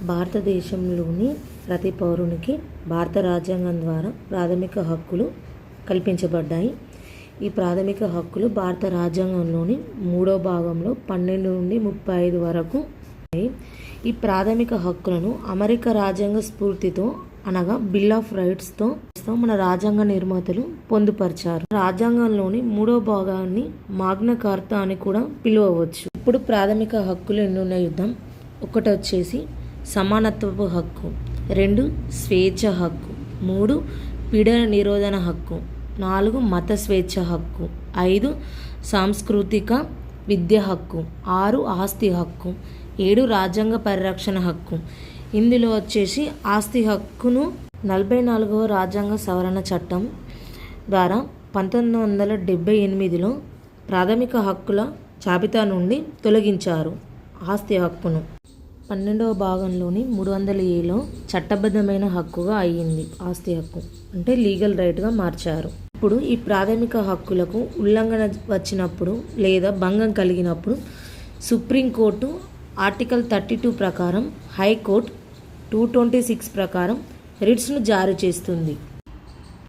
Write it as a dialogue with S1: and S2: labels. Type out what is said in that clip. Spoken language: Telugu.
S1: భారతదేశంలోని ప్రతి పౌరునికి భారత రాజ్యాంగం ద్వారా ప్రాథమిక హక్కులు కల్పించబడ్డాయి. ఈ ప్రాథమిక హక్కులు భారత రాజ్యాంగంలోని 3వ భాగంలో 12 నుండి 35 వరకు ఉన్నాయి. ఈ ప్రాథమిక హక్కులను అమెరికా రాజ్యాంగ స్ఫూర్తితో అనగా బిల్ ఆఫ్ రైట్స్తో మన రాజ్యాంగ నిర్మాతలు పొందుపరిచారు. రాజ్యాంగంలోని 3వ భాగాన్ని మాగ్నా కార్తా అని కూడా పిలువవచ్చు. ఇప్పుడు ప్రాథమిక హక్కులు ఎన్ని ఉన్నాయి యుద్ధం. 1 వచ్చేసి సమానత్వపు హక్కు, 2 స్వేచ్ఛ హక్కు, 3 పీడన నిరోధన హక్కు, 4 మత స్వేచ్ఛ హక్కు, 5 సాంస్కృతిక విద్య హక్కు, 6 ఆస్తి హక్కు, 7 రాజ్యాంగ పరిరక్షణ హక్కు. ఇందులో వచ్చేసి ఆస్తి హక్కును 44వ రాజ్యాంగ సవరణ చట్టం ద్వారా 1978లో ప్రాథమిక హక్కుల జాబితా నుండి తొలగించారు. ఆస్తి హక్కును 12వ భాగంలోని 300Aలో చట్టబద్ధమైన హక్కుగా అయ్యింది. ఆస్తి హక్కు అంటే లీగల్ రైట్గా మార్చారు. ఇప్పుడు ఈ ప్రాథమిక హక్కులకు ఉల్లంఘన వచ్చినప్పుడు లేదా భంగం కలిగినప్పుడు సుప్రీంకోర్టు ఆర్టికల్ 32 ప్రకారం, హైకోర్టు 226 ప్రకారం రిట్స్ను జారీ చేస్తుంది.